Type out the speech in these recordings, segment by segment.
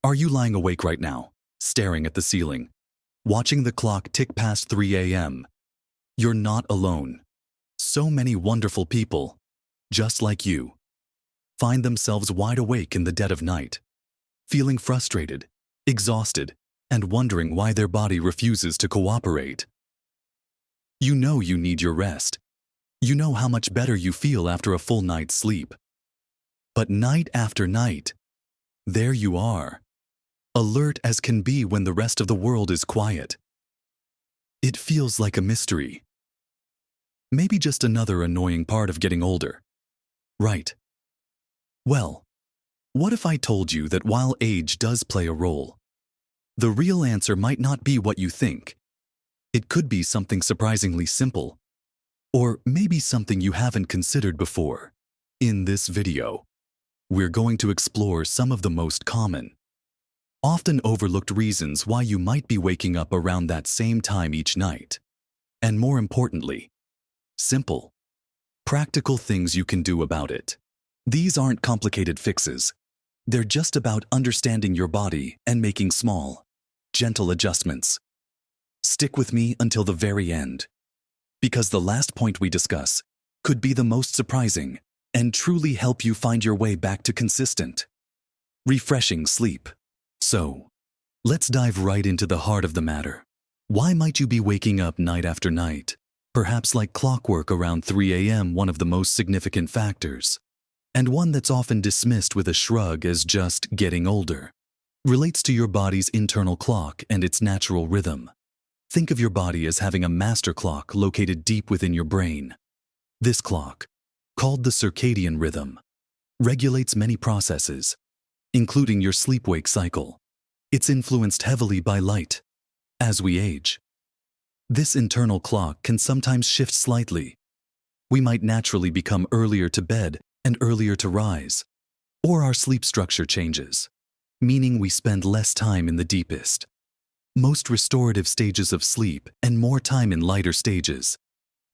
Are you lying awake right now, staring at the ceiling, watching the clock tick past 3 a.m.? You're not alone. So many wonderful people, just like you, find themselves wide awake in the dead of night, feeling frustrated, exhausted, and wondering why their body refuses to cooperate. You know you need your rest. You know how much better you feel after a full night's sleep. But night after night, there you are, alert as can be when the rest of the world is quiet. It feels like a mystery. Maybe just another annoying part of getting older. Right. Well, what if I told you that while age does play a role, the real answer might not be what you think? It could be something surprisingly simple, or maybe something you haven't considered before. In this video, we're going to explore some of the most common, often overlooked reasons why you might be waking up around that same time each night. And more importantly, simple, practical things you can do about it. These aren't complicated fixes. They're just about understanding your body and making small, gentle adjustments. Stick with me until the very end, because the last point we discuss could be the most surprising and truly help you find your way back to consistent, refreshing sleep. So, let's dive right into the heart of the matter. Why might you be waking up night after night, perhaps like clockwork around 3 a.m., one of the most significant factors, and one that's often dismissed with a shrug as just getting older, relates to your body's internal clock and its natural rhythm. Think of your body as having a master clock located deep within your brain. This clock, called the circadian rhythm, regulates many processes, including your sleep-wake cycle. It's influenced heavily by light. As we age, this internal clock can sometimes shift slightly. We might naturally become earlier to bed and earlier to rise, or our sleep structure changes, meaning we spend less time in the deepest, most restorative stages of sleep and more time in lighter stages.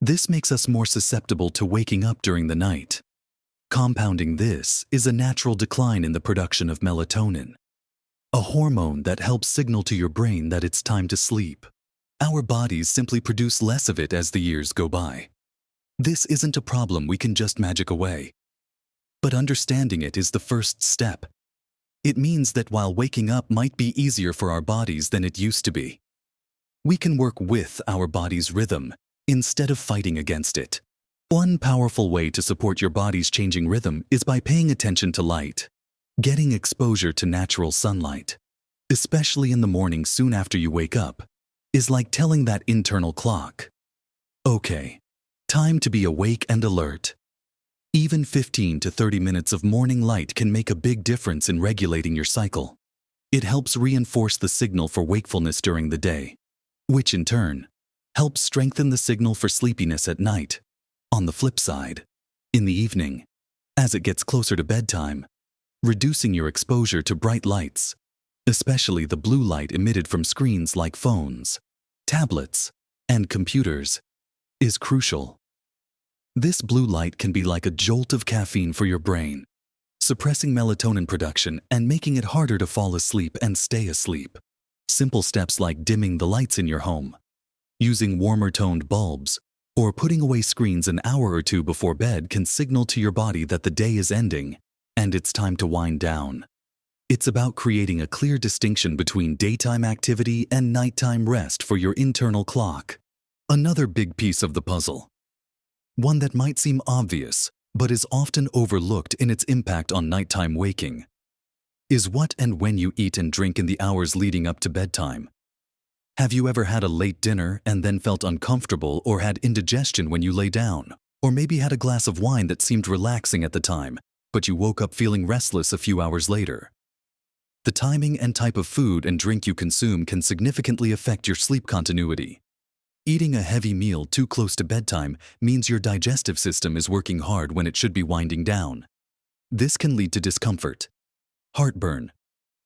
This makes us more susceptible to waking up during the night. Compounding this is a natural decline in the production of melatonin, a hormone that helps signal to your brain that it's time to sleep. Our bodies simply produce less of it as the years go by. This isn't a problem we can just magic away. But understanding it is the first step. It means that while waking up might be easier for our bodies than it used to be, we can work with our body's rhythm instead of fighting against it. One powerful way to support your body's changing rhythm is by paying attention to light. Getting exposure to natural sunlight, especially in the morning soon after you wake up, is like telling that internal clock, okay, time to be awake and alert. Even 15 to 30 minutes of morning light can make a big difference in regulating your cycle. It helps reinforce the signal for wakefulness during the day, which in turn helps strengthen the signal for sleepiness at night. On the flip side, in the evening, as it gets closer to bedtime, reducing your exposure to bright lights, especially the blue light emitted from screens like phones, tablets, and computers, is crucial. This blue light can be like a jolt of caffeine for your brain, suppressing melatonin production and making it harder to fall asleep and stay asleep. Simple steps like dimming the lights in your home, using warmer-toned bulbs, or putting away screens an hour or two before bed can signal to your body that the day is ending and it's time to wind down. It's about creating a clear distinction between daytime activity and nighttime rest for your internal clock. Another big piece of the puzzle, one that might seem obvious but is often overlooked in its impact on nighttime waking, is what and when you eat and drink in the hours leading up to bedtime. Have you ever had a late dinner and then felt uncomfortable or had indigestion when you lay down? Or maybe had a glass of wine that seemed relaxing at the time, but you woke up feeling restless a few hours later? The timing and type of food and drink you consume can significantly affect your sleep continuity. Eating a heavy meal too close to bedtime means your digestive system is working hard when it should be winding down. This can lead to discomfort, heartburn,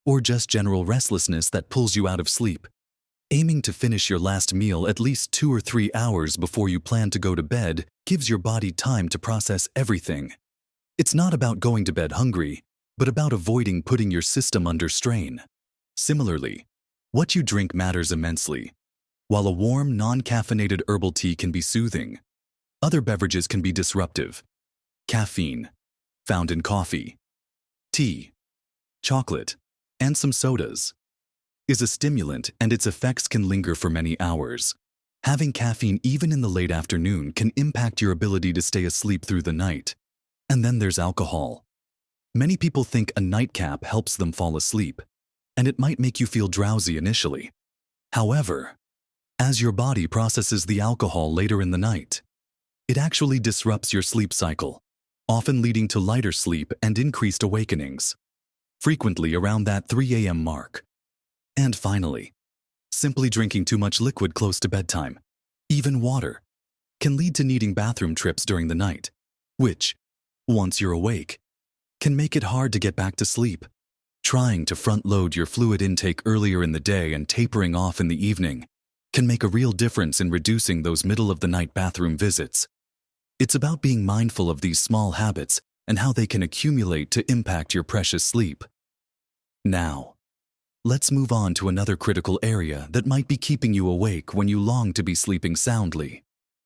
or just general restlessness that pulls you out of sleep. Aiming to finish your last meal at least 2 or 3 hours before you plan to go to bed gives your body time to process everything. It's not about going to bed hungry, but about avoiding putting your system under strain. Similarly, what you drink matters immensely. While a warm, non-caffeinated herbal tea can be soothing, other beverages can be disruptive. Caffeine, found in coffee, tea, chocolate, and some sodas, is a stimulant, and its effects can linger for many hours. Having caffeine even in the late afternoon can impact your ability to stay asleep through the night. And then there's alcohol. Many people think a nightcap helps them fall asleep, and it might make you feel drowsy initially. However, as your body processes the alcohol later in the night, it actually disrupts your sleep cycle, often leading to lighter sleep and increased awakenings, frequently around that 3 a.m. mark. And finally, simply drinking too much liquid close to bedtime, even water, can lead to needing bathroom trips during the night, which, once you're awake, can make it hard to get back to sleep. Trying to front-load your fluid intake earlier in the day and tapering off in the evening can make a real difference in reducing those middle-of-the-night bathroom visits. It's about being mindful of these small habits and how they can accumulate to impact your precious sleep. Now, let's move on to another critical area that might be keeping you awake when you long to be sleeping soundly.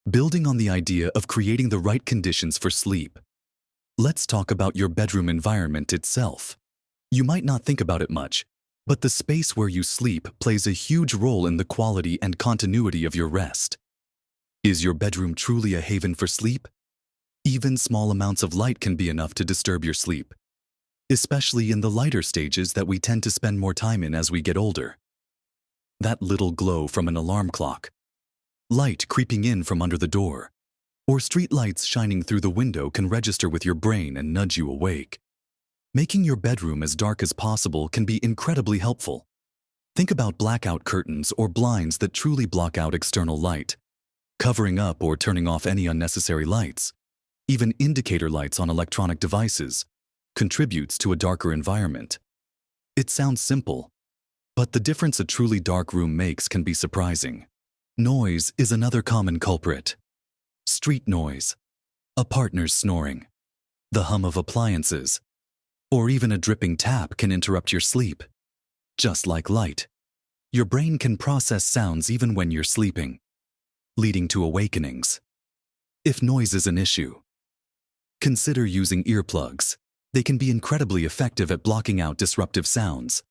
Building on the idea of creating the right conditions for sleep, let's talk about your bedroom environment itself. You might not think about it much, but the space where you sleep plays a huge role in the quality and continuity of your rest. Is your bedroom truly a haven for sleep? Even small amounts of light can be enough to disturb your sleep, especially in the lighter stages that we tend to spend more time in as we get older. That little glow from an alarm clock, light creeping in from under the door, or street lights shining through the window can register with your brain and nudge you awake. Making your bedroom as dark as possible can be incredibly helpful. Think about blackout curtains or blinds that truly block out external light. Covering up or turning off any unnecessary lights, even indicator lights on electronic devices, contributes to a darker environment. It sounds simple, but the difference a truly dark room makes can be surprising. Noise is another common culprit. Street noise, a partner's snoring, the hum of appliances, or even a dripping tap can interrupt your sleep. Just like light, your brain can process sounds even when you're sleeping, leading to awakenings. If noise is an issue, consider using earplugs. They can be incredibly effective at blocking out disruptive sounds.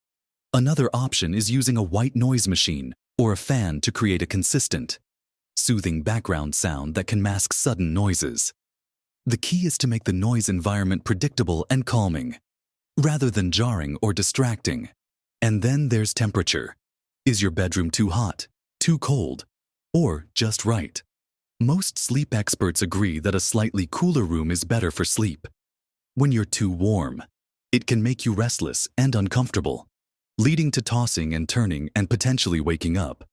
Another option is using a white noise machine or a fan to create a consistent, soothing background sound that can mask sudden noises. The key is to make the noise environment predictable and calming, rather than jarring or distracting. And then there's temperature. Is your bedroom too hot, too cold, or just right? Most sleep experts agree that a slightly cooler room is better for sleep. When you're too warm, it can make you restless and uncomfortable, leading to tossing and turning and potentially waking up.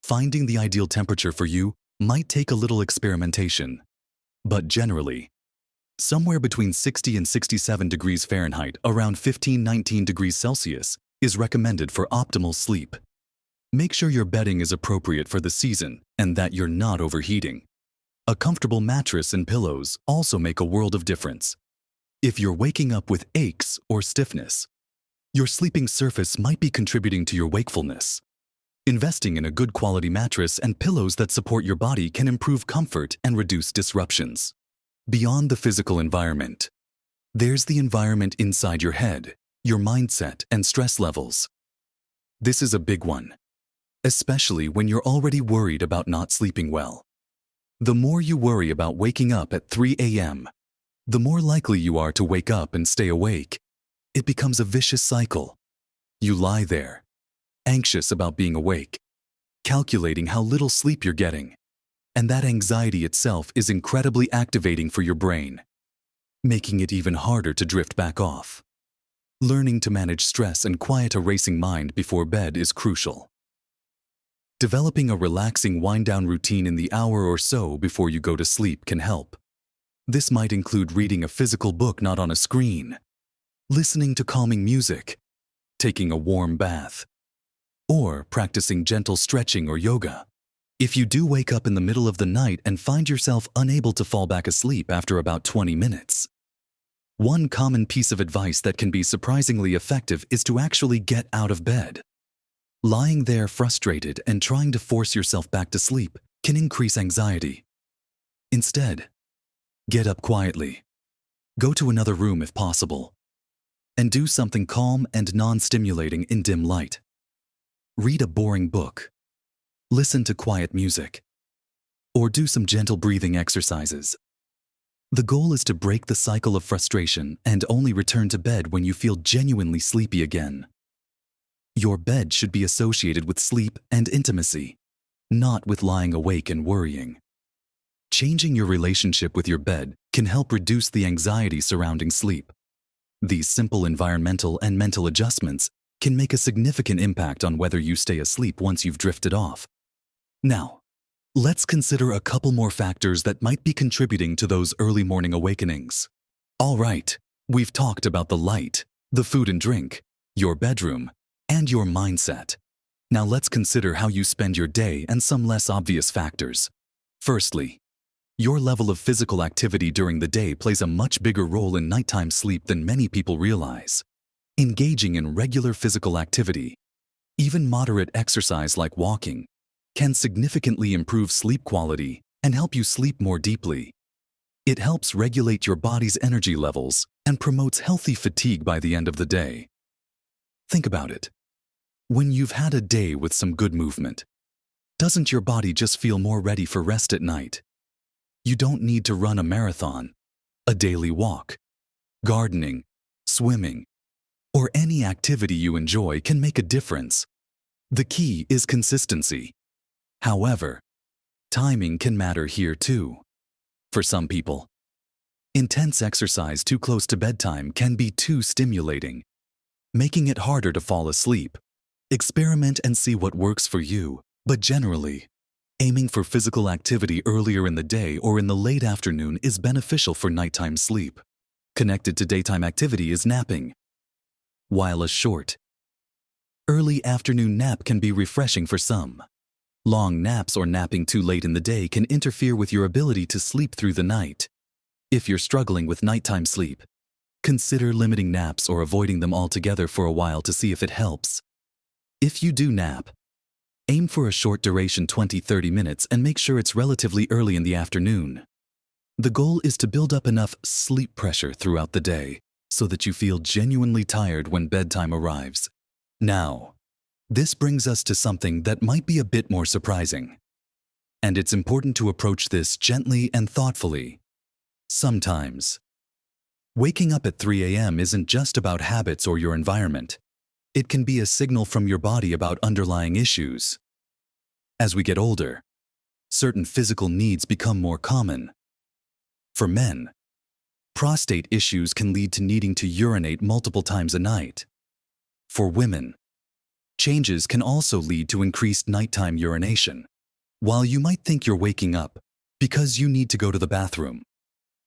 Finding the ideal temperature for you might take a little experimentation, but generally, somewhere between 60 and 67 degrees Fahrenheit, around 15-19 degrees Celsius, is recommended for optimal sleep. Make sure your bedding is appropriate for the season and that you're not overheating. A comfortable mattress and pillows also make a world of difference. If you're waking up with aches or stiffness, your sleeping surface might be contributing to your wakefulness. Investing in a good quality mattress and pillows that support your body can improve comfort and reduce disruptions. Beyond the physical environment, there's the environment inside your head, your mindset, and stress levels. This is a big one, especially when you're already worried about not sleeping well. The more you worry about waking up at 3 a.m., the more likely you are to wake up and stay awake. It becomes a vicious cycle. You lie there, anxious about being awake, calculating how little sleep you're getting, and that anxiety itself is incredibly activating for your brain, making it even harder to drift back off. Learning to manage stress and quiet a racing mind before bed is crucial. Developing a relaxing wind-down routine in the hour or so before you go to sleep can help. This might include reading a physical book not on a screen, listening to calming music, taking a warm bath, or practicing gentle stretching or yoga. If you do wake up in the middle of the night and find yourself unable to fall back asleep after about 20 minutes, One common piece of advice that can be surprisingly effective is to actually get out of bed. Lying there frustrated and trying to force yourself back to sleep can increase anxiety. Instead, get up quietly. Go to another room if possible. And do something calm and non-stimulating in dim light. Read a boring book. Listen to quiet music. Or do some gentle breathing exercises. The goal is to break the cycle of frustration and only return to bed when you feel genuinely sleepy again. Your bed should be associated with sleep and intimacy, not with lying awake and worrying. Changing your relationship with your bed can help reduce the anxiety surrounding sleep. These simple environmental and mental adjustments can make a significant impact on whether you stay asleep once you've drifted off. Now, let's consider a couple more factors that might be contributing to those early morning awakenings. All right, we've talked about the light, the food and drink, your bedroom, and your mindset. Now let's consider how you spend your day and some less obvious factors. Firstly, your level of physical activity during the day plays a much bigger role in nighttime sleep than many people realize. Engaging in regular physical activity, even moderate exercise like walking, can significantly improve sleep quality and help you sleep more deeply. It helps regulate your body's energy levels and promotes healthy fatigue by the end of the day. Think about it. When you've had a day with some good movement, doesn't your body just feel more ready for rest at night? You don't need to run a marathon, a daily walk. Gardening, swimming, or any activity you enjoy can make a difference. The key is consistency. However, timing can matter here too. For some people, intense exercise too close to bedtime can be too stimulating, making it harder to fall asleep. Experiment and see what works for you, but generally, aiming for physical activity earlier in the day or in the late afternoon is beneficial for nighttime sleep. Connected to daytime activity is napping. While a short, early afternoon nap can be refreshing for some, long naps or napping too late in the day can interfere with your ability to sleep through the night. If you're struggling with nighttime sleep, consider limiting naps or avoiding them altogether for a while to see if it helps. If you do nap, aim for a short duration 20-30 minutes and make sure it's relatively early in the afternoon. The goal is to build up enough sleep pressure throughout the day so that you feel genuinely tired when bedtime arrives. Now, this brings us to something that might be a bit more surprising. And it's important to approach this gently and thoughtfully. Sometimes, waking up at 3 a.m. isn't just about habits or your environment. It can be a signal from your body about underlying issues. As we get older, certain physical needs become more common. For men, prostate issues can lead to needing to urinate multiple times a night. For women, changes can also lead to increased nighttime urination. While you might think you're waking up because you need to go to the bathroom,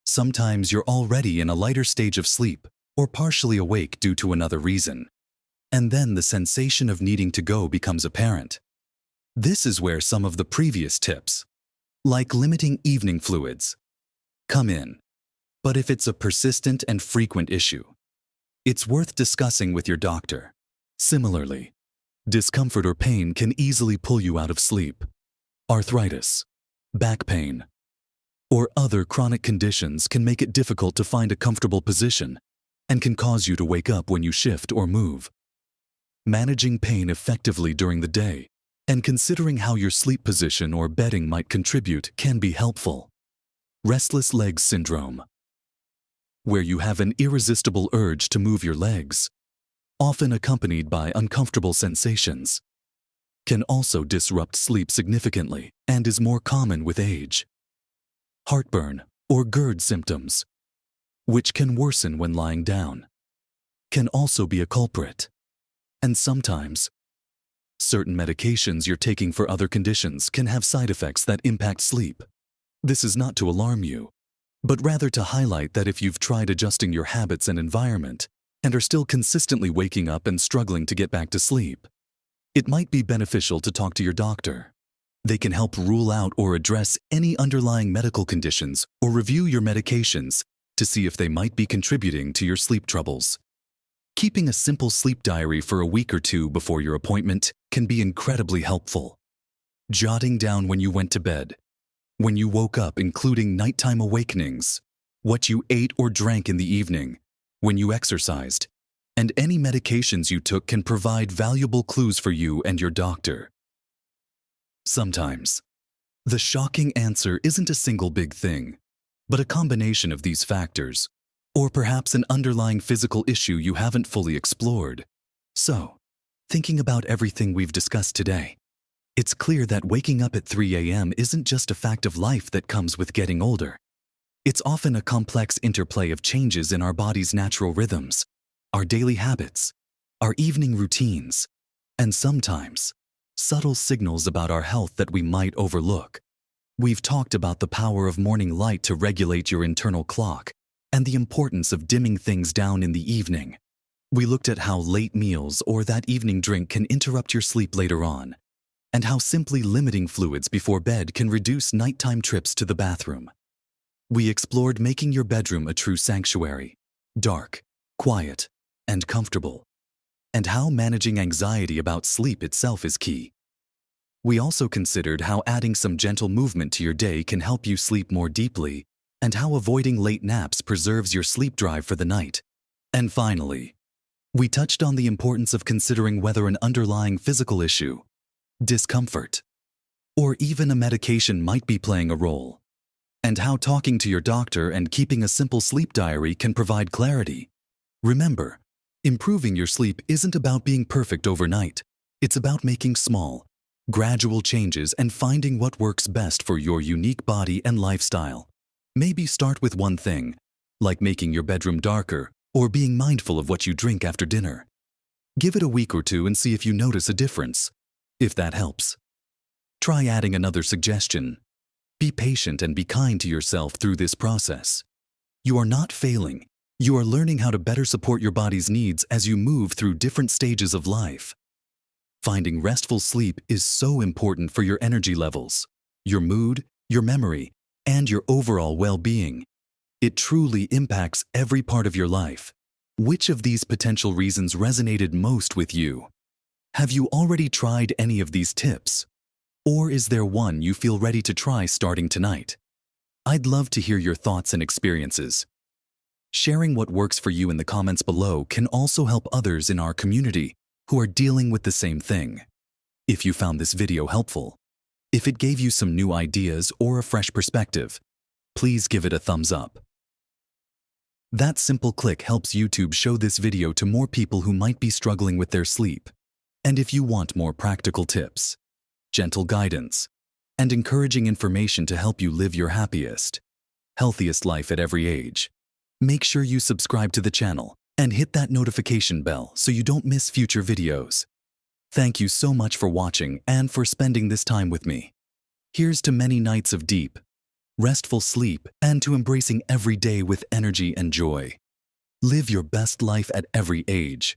sometimes you're already in a lighter stage of sleep or partially awake due to another reason. And then the sensation of needing to go becomes apparent. This is where some of the previous tips, like limiting evening fluids, come in. But if it's a persistent and frequent issue, it's worth discussing with your doctor. Similarly, discomfort or pain can easily pull you out of sleep. Arthritis, back pain, or other chronic conditions can make it difficult to find a comfortable position and can cause you to wake up when you shift or move. Managing pain effectively during the day and considering how your sleep position or bedding might contribute can be helpful. Restless leg syndrome, where you have an irresistible urge to move your legs, often accompanied by uncomfortable sensations, can also disrupt sleep significantly and is more common with age. Heartburn or GERD symptoms, which can worsen when lying down, can also be a culprit. And sometimes, certain medications you're taking for other conditions can have side effects that impact sleep. This is not to alarm you, but rather to highlight that if you've tried adjusting your habits and environment and are still consistently waking up and struggling to get back to sleep, it might be beneficial to talk to your doctor. They can help rule out or address any underlying medical conditions or review your medications to see if they might be contributing to your sleep troubles. Keeping a simple sleep diary for a week or two before your appointment can be incredibly helpful. Jotting down when you went to bed, when you woke up, including nighttime awakenings, what you ate or drank in the evening, when you exercised, and any medications you took can provide valuable clues for you and your doctor. Sometimes, the shocking answer isn't a single big thing, but a combination of these factors, or perhaps an underlying physical issue you haven't fully explored. So, thinking about everything we've discussed today, it's clear that waking up at 3 a.m. isn't just a fact of life that comes with getting older. It's often a complex interplay of changes in our body's natural rhythms, our daily habits, our evening routines, and sometimes subtle signals about our health that we might overlook. We've talked about the power of morning light to regulate your internal clock and the importance of dimming things down in the evening. We looked at how late meals or that evening drink can interrupt your sleep later on, and how simply limiting fluids before bed can reduce nighttime trips to the bathroom. We explored making your bedroom a true sanctuary, dark, quiet, and comfortable, and how managing anxiety about sleep itself is key. We also considered how adding some gentle movement to your day can help you sleep more deeply, and how avoiding late naps preserves your sleep drive for the night. And finally, we touched on the importance of considering whether an underlying physical issue, discomfort, or even a medication might be playing a role, and how talking to your doctor and keeping a simple sleep diary can provide clarity. Remember, improving your sleep isn't about being perfect overnight. It's about making small, gradual changes and finding what works best for your unique body and lifestyle. Maybe start with one thing, like making your bedroom darker or being mindful of what you drink after dinner. Give it a week or two and see if you notice a difference. If that helps, try adding another suggestion. Be patient and be kind to yourself through this process. You are not failing. You are learning how to better support your body's needs as you move through different stages of life. Finding restful sleep is so important for your energy levels, your mood, your memory, and your overall well-being. It truly impacts every part of your life. Which of these potential reasons resonated most with you? Have you already tried any of these tips? Or is there one you feel ready to try starting tonight? I'd love to hear your thoughts and experiences. Sharing what works for you in the comments below can also help others in our community who are dealing with the same thing. If you found this video helpful, if it gave you some new ideas or a fresh perspective, please give it a thumbs up. That simple click helps YouTube show this video to more people who might be struggling with their sleep. And if you want more practical tips, gentle guidance, and encouraging information to help you live your happiest, healthiest life at every age, make sure you subscribe to the channel and hit that notification bell so you don't miss future videos. Thank you so much for watching and for spending this time with me. Here's to many nights of deep, restful sleep and to embracing every day with energy and joy. Live your best life at every age.